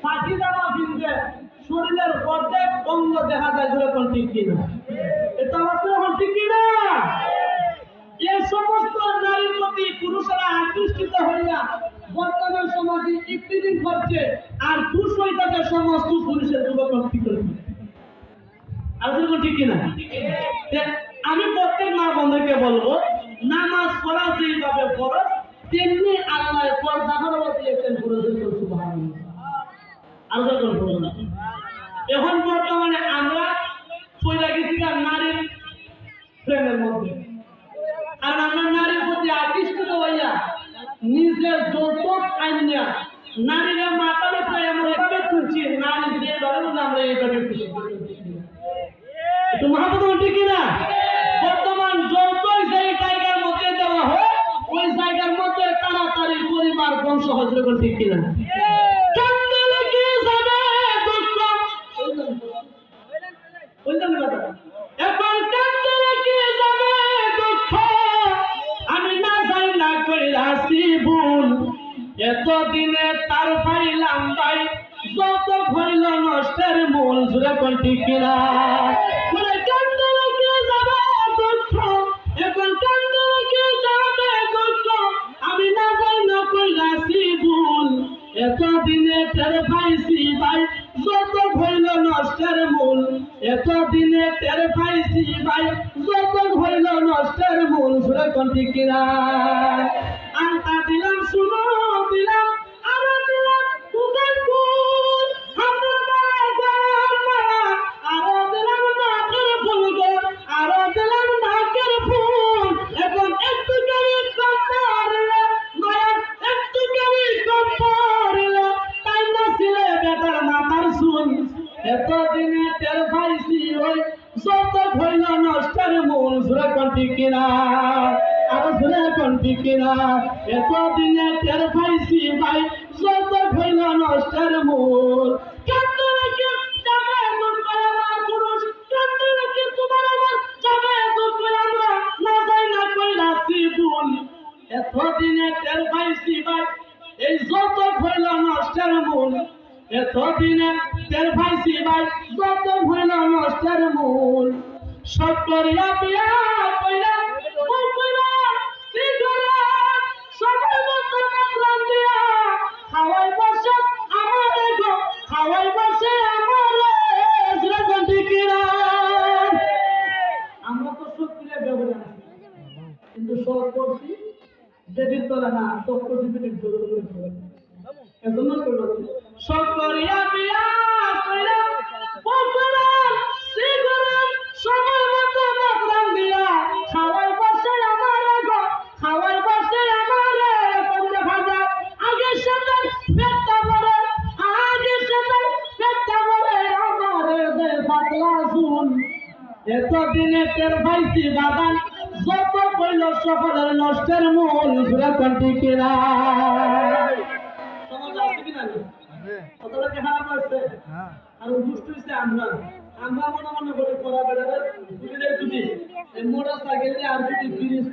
ফাঁকি জামা পিনতে শরীরের অর্ধেক অঙ্গ দেখা যায় ধরে কোন ঠিক কিনা? এটা আমাদের এখন ঠিক কিনা? এই সমস্ত নারীর প্রতি পুরুষেরা আকৃষ্ট হইয়া বর্তমান সমাজে ইফতিজিং করছে, আর পুরুষ হইতাছে সমস্ত পুরুষের যুবক কি করবে? আর ঠিক কিনা? আমি প্রত্যেক মা বন্ধুকে বলবো, নামাজ পড়া যেভাবে ফরজ তেমনি আল্লাহ পর্দা করাও দিয়েছেন ফরজের সুবহানাল্লাহ। আল্লাহ বলবো না। এখন বর্তমানে আমরা চলে গেছি নারীর প্রেমের মধ্যে, আর আমরা নারীর প্রতি আকৃষ্ট হইয়া নিজের যৌতুক আইনা নারীরা মাতার উপরে এমন এভাবে তুলছি, নারী যে ধরেন আমরা এইভাবে খুশি করছি। একটু মহাপ্রভু ঠিক কিনা? বর্তমান যৌতুক যেই জায়গার মধ্যে দেওয়া হয় ওই জায়গার মধ্যে তাড়াতাড়ি পরিবার বংশ হজরে করে ঠিক কিনা? এতদিনে তার পাইলাম তাই যত হইল নষ্টের মূল জুড়ে কোন ঠিক কিনা? এখন আমি না যাই না কইলাছি ভুল, এতদিনে টের পাইছি ভাই যত হইল নষ্টের মূল, এতদিনে টের পাইছি ভাই যত হইল নষ্টের মূল জুড়ে কোন ঠিক কিনা? আনটা দিলাম শুনো দিলাম আরো দিলাম তুকার ফুল, আমরা আরো দিলাম নাকের ফুল গো, আরো দিলাম নাকের ফুল। এখন একটু কেবি কম পড়লো মায়া, একটু কেবি কম পড়লো তাই না ছিলে বেটার মাথার চুল। এতদিনে টের পাইছি ওই যত হইল নষ্টের মূল জুড়ে কোন ঠিক কিনা? আর জুড়ে কোন ঠিক কিনা? এতদিনে টের পাইছি ভাই যত হইল নষ্টের মূল। কান্দে রেখে যাবে দুঃখ করে আমার পুরুষ, কান্দে রেখে তোমার আমার যাবে দুঃখ করে আমরা না যাই না কইরাছি ভুল। এতদিনে টের পাইছি ভাই এই যত হইল নষ্টের মূল, এতদিনে টের পাইছি ভাই যত হইল নষ্টের মূল। সব করিয়া বিয়া কইরা সবাই মতো মাতলাম দিয়া খাওয়াই বসে আমারে গো, খাওয়াই বসে আমারে জুড়ে ঠিক কিনা? আমরা তো সত্যিকার ব্যবহার আছি, কিন্তু সব করছি যেটির তোরা না সব করছি যেটির জোর করে এজন্য করলো সব করিয়া বিয়া কইরা বকরা সিগরাম সময় মতো মাতলাম দিয়া খাওয়াই বসে আমারে গো, খাওয়াই বসে আমারে কোন ভাজা আগে সাথে পেটটা ভরে, আগে সাথে পেটটা ভরে আমারে দে পাতলা চুল। এতদিনে টের পাইছি বাদান যত কইল সকলের নষ্টের মূল জুড়ে কোন ঠিক কিনা? সমাজ আছে কিনা? কতটা খারাপ লাগছে? আর দুষ্ট হইছে আমরা মনে মনে করে করা বেড়াবে যদি মোটর সাইকেল আর যদি ফিরিস